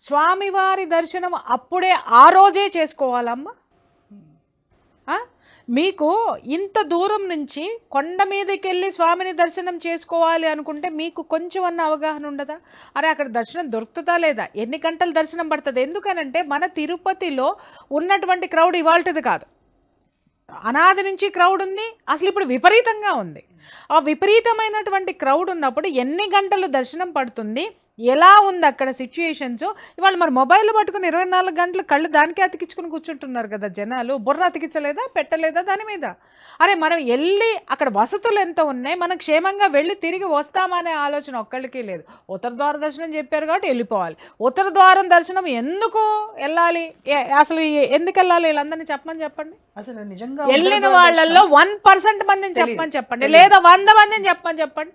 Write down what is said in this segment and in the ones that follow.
స్వామివారి దర్శనం అప్పుడే ఆ రోజే చేసుకోవాలమ్మా. మీకు ఇంత దూరం నుంచి కొండ మీదకి వెళ్ళి స్వామిని దర్శనం చేసుకోవాలి అనుకుంటే మీకు కొంచెం అన్న అవగాహన ఉండదా? అరే అక్కడ దర్శనం దొరుకుతుందా లేదా, ఎన్ని గంటలు దర్శనం పడుతుంది? ఎందుకనంటే మన తిరుపతిలో ఉన్నటువంటి క్రౌడ్ ఇవాల్టిది కాదు, అనాది నుంచి క్రౌడ్ ఉంది, అసలు ఇప్పుడు విపరీతంగా ఉంది. ఆ విపరీతమైనటువంటి క్రౌడ్ ఉన్నప్పుడు ఎన్ని గంటలు దర్శనం పడుతుంది, ఎలా ఉంది అక్కడ సిచ్యుయేషన్స్? ఇవాళ మరి మొబైల్ పట్టుకుని 24 గంటలు కళ్ళు దానికే అతికించుకుని కూర్చుంటున్నారు కదా జనాలు. బుర్ర అతికించలేదా, పెట్టలేదా దాని మీద? అరే మనం వెళ్ళి అక్కడ వసతులు ఎంత ఉన్నాయి, మనం క్షేమంగా వెళ్ళి తిరిగి వస్తామనే ఆలోచన ఒక్కళ్ళకి లేదు. ఉత్తర ద్వార దర్శనం చెప్పారు కాబట్టి వెళ్ళిపోవాలి. ఉత్తర ద్వారం దర్శనం ఎందుకు వెళ్ళాలి, అసలు ఎందుకు వెళ్ళాలి వీళ్ళందరినీ చెప్పమని చెప్పండి. అసలు నిజంగా వెళ్ళిన వాళ్ళల్లో 1% మందిని చెప్పమని చెప్పండి, లేదా 100 మందిని చెప్పమని చెప్పండి.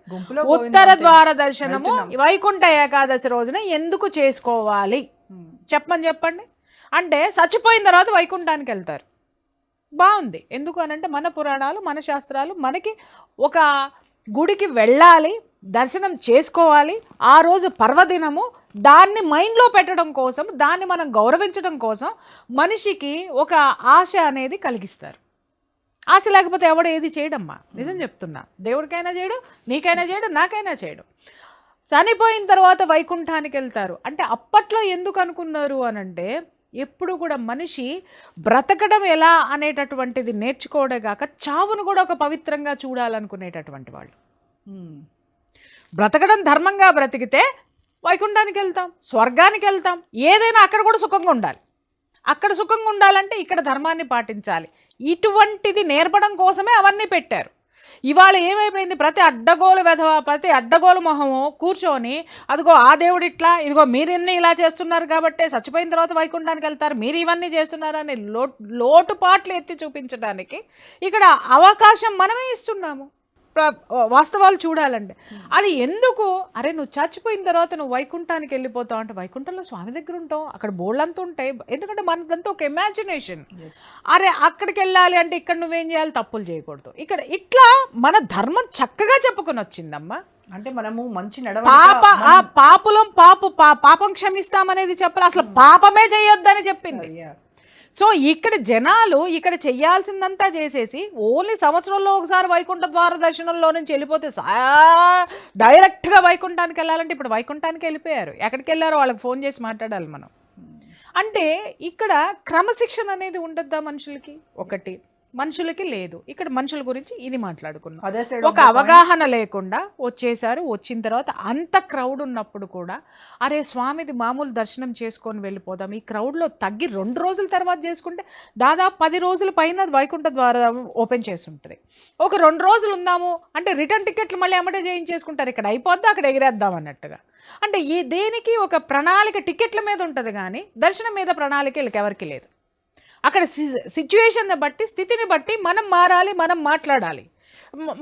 ఉత్తర ద్వార దర్శనము వైకుంఠ ఏకాదశి రోజున ఎందుకు చేసుకోవాలి చెప్పమని చెప్పండి. అంటే చచ్చిపోయిన తర్వాత వైకుంఠానికి వెళ్తారు, బాగుంది. ఎందుకు అనంటే మన పురాణాలు మన శాస్త్రాలు మనకి ఒక గుడికి వెళ్ళాలి, దర్శనం చేసుకోవాలి, ఆ రోజు పర్వదినము, దాన్ని మైండ్లో పెట్టడం కోసం, దాన్ని మనం గౌరవించడం కోసం మనిషికి ఒక ఆశ అనేది కలిగిస్తారు. ఆశ లేకపోతే ఎవడు ఏది చేయడమ్మా, నిజం చెప్తున్నా. దేవుడికైనా చేయడు, నీకైనా చేయడు, నాకైనా చేయడు. చనిపోయిన తర్వాత వైకుంఠానికి వెళ్తారు అంటే అప్పట్లో ఎందుకు అనుకున్నారు అనంటే ఎప్పుడు కూడా మనిషి బ్రతకడం ఎలా అనేటటువంటిది నేర్చుకోవడే కాక చావును కూడా ఒక పవిత్రంగా చూడాలనుకునేటటువంటి వాళ్ళు. బ్రతకడం ధర్మంగా బ్రతికితే వైకుంఠానికి వెళ్తాం, స్వర్గానికి వెళ్తాం, ఏదైనా అక్కడ కూడా సుఖంగా ఉండాలి. అక్కడ సుఖంగా ఉండాలంటే ఇక్కడ ధర్మాన్ని పాటించాలి. ఇటువంటిది నేర్పడం కోసమే అవన్నీ పెట్టారు. ఇవాళ ఏమైపోయింది, ప్రతి అడ్డగోలు వెధవ, ప్రతి అడ్డగోలు మొహము కూర్చొని అదిగో ఆ దేవుడు ఇట్లా, ఇదిగో మీరిన్ని ఇలా చేస్తున్నారు కాబట్టి చచ్చిపోయిన తర్వాత వైకుంఠానికి వెళ్తారు, మీరు ఇవన్నీ చేస్తున్నారని లోటుపాట్లు ఎత్తి చూపించడానికి ఇక్కడ అవకాశం మనమే ఇస్తున్నాము. వాస్తవాలు చూడాలంటే అది ఎందుకు, అరే నువ్వు చచ్చిపోయిన తర్వాత నువ్వు వైకుంఠానికి వెళ్ళిపోతావు అంటే వైకుంఠంలో స్వామి దగ్గర ఉంటావు, అక్కడ బోళ్ళంతా ఉంటాయి. ఎందుకంటే మనదంతా ఒక ఇమాజినేషన్. అరే అక్కడికి వెళ్ళాలి అంటే ఇక్కడ నువ్వేం చేయాలి, తప్పులు చేయకూడదు. ఇక్కడ ఇట్లా మన ధర్మం చక్కగా చెప్పుకొని వచ్చిందమ్మా. అంటే మనము మంచి పాపం క్షమిస్తామనేది చెప్పాలి, అసలు పాపమే చేయొద్దని చెప్పింది. సో ఇక్కడ జనాలు ఇక్కడ చెయ్యాల్సిందంతా చేసేసి ఓన్లీ సంవత్సరంలో ఒకసారి వైకుంఠ ద్వార దర్శనంలో నుంచి వెళ్ళిపోతే డైరెక్ట్గా వైకుంఠానికి వెళ్ళాలంటే ఇప్పుడు వైకుంఠానికి వెళ్ళిపోయారు. ఎక్కడికి వెళ్ళారో వాళ్ళకి ఫోన్ చేసి మాట్లాడాలి మనం. అంటే ఇక్కడ క్రమశిక్షణ అనేది ఉండద్దా మనుషులకి? ఒకటి మనుషులకి లేదు. ఇక్కడ మనుషుల గురించి ఇది మాట్లాడుకున్నాం. ఒక అవగాహన లేకుండా వచ్చేసారు. వచ్చిన తర్వాత అంత క్రౌడ్ ఉన్నప్పుడు కూడా అరే స్వామిది మామూలు దర్శనం చేసుకొని వెళ్ళిపోదాం, ఈ క్రౌడ్లో తగ్గి 2 రోజుల తర్వాత చేసుకుంటే దాదాపు 10 రోజుల పైన వైకుంఠ ద్వారం ఓపెన్ చేసి ఉంటుంది. ఒక 2 రోజులు ఉందాము అంటే రిటర్న్ టికెట్లు మళ్ళీ ఎమ్మటే చేయించేసుకుంటారు, ఇక్కడ అయిపోద్దా అక్కడ ఎగిరేద్దాం అన్నట్టుగా. అంటే ఈ దేనికి ఒక ప్రణాళిక టికెట్ల మీద ఉంటుంది కానీ దర్శనం మీద ప్రణాళిక వీళ్ళకి ఎవరికి లేదు. అక్కడ సిచ్యువేషన్ని బట్టి, స్థితిని బట్టి మనం మారాలి, మనం మాట్లాడాలి,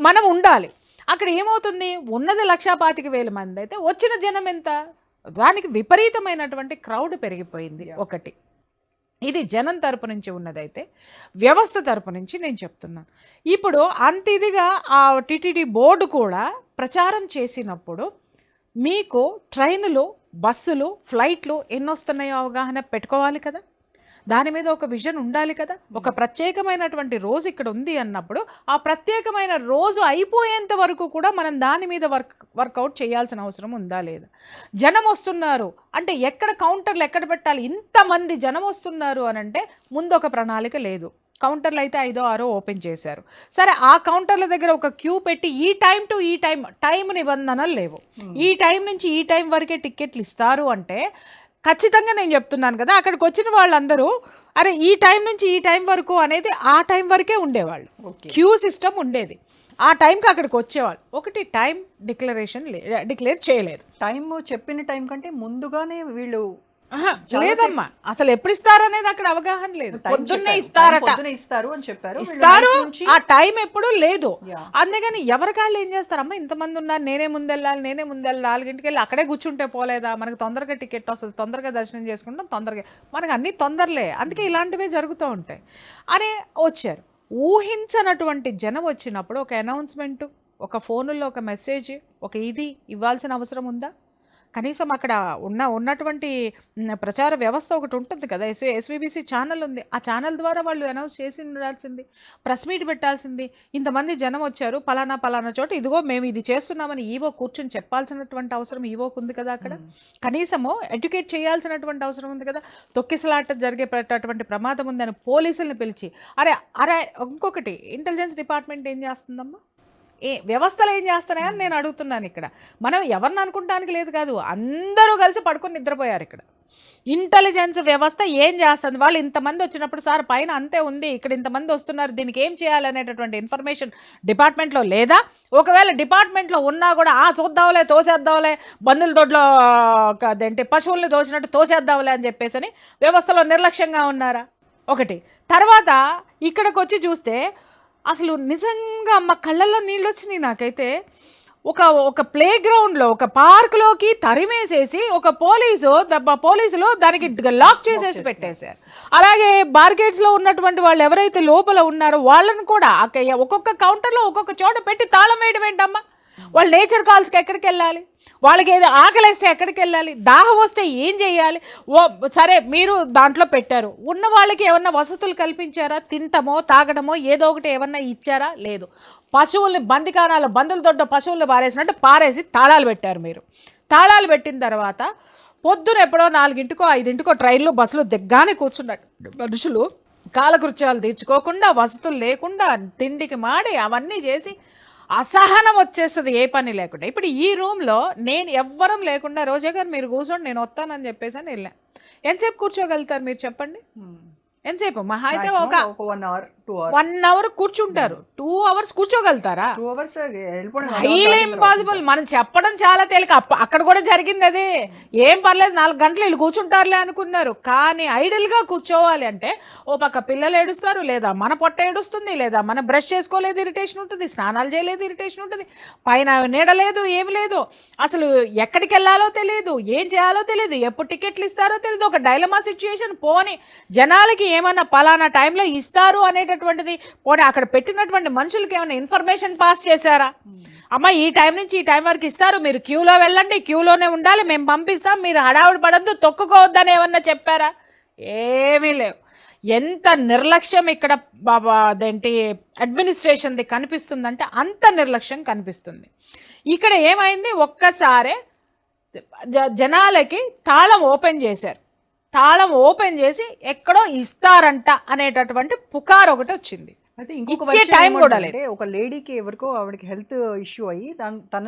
మనం ఉండాలి. అక్కడ ఏమవుతుంది, ఉన్నది 1,25,000 మంది అయితే వచ్చిన జనం ఎంత, దానికి విపరీతమైనటువంటి క్రౌడ్ పెరిగిపోయింది. ఒకటి ఇది జనం తరపు నుంచి ఉన్నదైతే, వ్యవస్థ తరపు నుంచి నేను చెప్తున్నాను. ఇప్పుడు అంత ఇదిగా ఆ టిటిడి బోర్డు కూడా ప్రచారం చేసినప్పుడు మీకు ట్రైన్లు, బస్సులు, ఫ్లైట్లు ఎన్నొస్తున్నాయో అవగాహన పెట్టుకోవాలి కదా, దాని మీద ఒక విజన్ ఉండాలి కదా. ఒక ప్రత్యేకమైనటువంటి రోజు ఇక్కడ ఉంది అన్నప్పుడు ఆ ప్రత్యేకమైన రోజు అయిపోయేంత వరకు కూడా మనం దాని మీద వర్కౌట్ చేయాల్సిన అవసరం ఉందా లేదా? జనం వస్తున్నారు అంటే ఎక్కడ కౌంటర్లు ఎక్కడ పెట్టాలి, ఇంతమంది జనం వస్తున్నారు అని అంటే ముందు ఒక ప్రణాళిక లేదు. కౌంటర్లు అయితే 5 6 ఓపెన్ చేశారు, సరే ఆ కౌంటర్ల దగ్గర ఒక క్యూ పెట్టి ఈ టైం టు ఈ టైం నిబంధనలు లేవు, ఈ టైం నుంచి ఈ టైం వరకే టికెట్లు ఇస్తారు అంటే ఖచ్చితంగా నేను చెప్తున్నాను కదా, అక్కడికి వచ్చిన వాళ్ళందరూ అరే ఈ టైం నుంచి ఈ టైం వరకు అనేది ఆ టైం వరకే ఉండేవాళ్ళు. క్యూ సిస్టమ్ ఉండేది, ఆ టైంకి అక్కడికి వచ్చేవాళ్ళు. ఒకటి టైం డిక్లేర్ చేయలేదు. టైం చెప్పిన టైం కంటే ముందుగానే వీళ్ళు లేదమ్మా, అసలు ఎప్పుడు ఇస్తారనేది అక్కడ అవగాహన లేదు. పొద్దున్నే ఇస్తారు అని చెప్పారు, ఇస్తారు, ఆ టైం ఎప్పుడు లేదు. అందుకని ఎవరికాళ్ళు ఏం చేస్తారమ్మా, ఇంతమంది ఉన్నారు, నేనే ముందెళ్ళాలి 4:00 వెళ్ళి అక్కడే కూర్చుంటే పోలేదా, మనకు తొందరగా టికెట్ వస్తుంది, తొందరగా దర్శనం చేసుకుంటాం, తొందరగా మనకు అన్ని తొందరలే, అందుకే ఇలాంటివే జరుగుతూ ఉంటాయి అని వచ్చారు. ఊహించనటువంటి జనం వచ్చినప్పుడు ఒక అనౌన్స్మెంట్, ఒక ఫోనుల్లో ఒక మెసేజ్, ఒక ఇది ఇవ్వాల్సిన అవసరం ఉందా? కనీసం అక్కడ ఉన్నటువంటి ప్రచార వ్యవస్థ ఒకటి ఉంటుంది కదా, ఎస్వీబీసీ ఛానల్ ఉంది, ఆ ఛానల్ ద్వారా వాళ్ళు అనౌన్స్ చేసి ఉండాల్సింది, ప్రెస్ మీట్ పెట్టాల్సింది, ఇంతమంది జనం వచ్చారు పలానా పలానా చోట ఇదిగో మేము ఇది చేస్తున్నామని ఈవో కూర్చొని చెప్పాల్సినటువంటి అవసరం ఈవోకు ఉంది కదా, అక్కడ కనీసము ఎడ్యుకేట్ చేయాల్సినటువంటి అవసరం ఉంది కదా. తొక్కిసలాట జరిగేటటువంటి ప్రమాదం ఉందని పోలీసులను పిలిచి అరే అరే ఇంకొకటి ఇంటెలిజెన్స్ డిపార్ట్మెంట్ ఏం చేస్తుందమ్మా, వ్యవస్థలు ఏం చేస్తున్నాయని నేను అడుగుతున్నాను. ఇక్కడ మనం ఎవరిని అనుకుంటానికి లేదు కాదు, అందరూ కలిసి పడుకొని నిద్రపోయారు. ఇక్కడ ఇంటెలిజెన్స్ వ్యవస్థ ఏం చేస్తుంది, వాళ్ళు ఇంతమంది వచ్చినప్పుడు సార్ పైన అంతే ఉంది, ఇక్కడ ఇంతమంది వస్తున్నారు, దీనికి ఏం చేయాలనేటటువంటి ఇన్ఫర్మేషన్ డిపార్ట్మెంట్లో లేదా, ఒకవేళ డిపార్ట్మెంట్లో ఉన్నా కూడా చూద్దాంలే తోసేద్దాంలే బంధువుల దొడ్లో అదేంటి పశువుల్ని తోసినట్టు తోసేద్దాంలే అని చెప్పేసి అని వ్యవస్థలో నిర్లక్ష్యంగా ఉన్నారా ఒకటి. తర్వాత ఇక్కడికి వచ్చి చూస్తే అసలు నిజంగా మా కళ్ళల్లో నీళ్ళు వచ్చినాయి నాకైతే. ఒక ప్లే గ్రౌండ్లో ఒక పార్క్లోకి తరిమేసేసి ఒక పోలీసులు దానికి లాక్ చేసేసి పెట్టేశారు. అలాగే బార్గేట్స్లో ఉన్నటువంటి వాళ్ళు ఎవరైతే లోపల ఉన్నారో వాళ్ళని కూడా ఒక్కొక్క కౌంటర్లో ఒక్కొక్క చోట పెట్టి తాళం వేయడం ఏంటమ్మా. వాళ్ళు నేచర్ కాల్స్కి ఎక్కడికి వెళ్ళాలి, వాళ్ళకి ఏదో ఆకలిస్తే ఎక్కడికి వెళ్ళాలి, దాహం వస్తే ఏం చేయాలి. సరే మీరు దాంట్లో పెట్టారు, ఉన్న వాళ్ళకి ఏమన్నా వసతులు కల్పించారా, తింటమో తాగడమో ఏదో ఒకటి ఏమన్నా ఇచ్చారా, లేదు. పశువుల్ని బందికానాలు బందుల దొడ్డ పశువుల్ని పారేసినట్టు పారేసి తాళాలు పెట్టారు. మీరు తాళాలు పెట్టిన తర్వాత పొద్దున ఎప్పుడో 4ంటికో 5ంటికో ట్రైన్లు బస్సులు దిగ్గానే కూర్చున్నట్టు మనుషులు కాలకృత్యాలు తీర్చుకోకుండా వసతులు లేకుండా తిండికి మాడి అవన్నీ చేసి అసహనం వచ్చేస్తుంది ఏ పని లేకుండా. ఇప్పుడు ఈ రూమ్లో నేను ఎవ్వరం లేకుండా రోజా గారు మీరు కూర్చోండి నేను వస్తానని చెప్పేసి అని వెళ్ళాను. ఎంతసేపు కూర్చోగలుగుతారు మీరు చెప్పండి, ఎంతసేపు మహా అయితే ఒక 1 అవర్ కూర్చుంటారు. 2 అవర్స్ కూర్చోగలుగుతారా? 2 hours highly impossible. మనం చెప్పడం చాలా తేలిక, అక్కడ కూడా జరిగింది అదే. ఏం పర్లేదు 4 గంటలు వీళ్ళు కూర్చుంటారులే అనుకున్నారు, కానీ ఐడియల్గా కూర్చోవాలి అంటే ఓ పక్క పిల్లలు ఏడుస్తారు, లేదా మన పొట్ట ఏడుస్తుంది, లేదా మన బ్రష్ చేసుకోలేదు ఇరిటేషన్ ఉంటుంది, స్నానాలు చేయలేదు ఇరిటేషన్ ఉంటుంది, పైన నీడలేదు ఏమి లేదు, అసలు ఎక్కడికి వెళ్ళాలో తెలియదు, ఏం చేయాలో తెలియదు, ఎప్పుడు టికెట్లు ఇస్తారో తెలియదు. ఒక డైలమా సిచ్యుయేషన్. పోని జనాలకి ఏమన్నా పలానా టైంలో ఇస్తారు అనేటటువంటిది పోనీ అక్కడ పెట్టినటువంటి మనుషులకి ఏమైనా ఇన్ఫర్మేషన్ పాస్ చేశారా, అమ్మ ఈ టైం నుంచి ఈ టైం వరకు ఇస్తారు, మీరు క్యూలో వెళ్ళండి, క్యూలోనే ఉండాలి, మేము పంపిస్తాం, మీరు హడావుడి పడద్దు, తొక్కుకోవద్దని ఏమన్నా చెప్పారా? ఏమీ లేవు. ఎంత నిర్లక్ష్యం ఇక్కడ అదేంటి అడ్మినిస్ట్రేషన్ది కనిపిస్తుందంటే అంత నిర్లక్ష్యం కనిపిస్తుంది. ఇక్కడ ఏమైంది, ఒక్కసారే జనాలకి తాళం ఓపెన్ చేశారు. తాళం ఓపెన్ చేసి ఎక్కడో ఇస్తారంట అనేటటువంటి పుకార్ ఒకటి వచ్చింది. అయితే ఇంకొక టైం కూడా లేదు. ఒక లేడీకి ఎవరికో ఆవిడకి హెల్త్ ఇష్యూ అయ్యి తన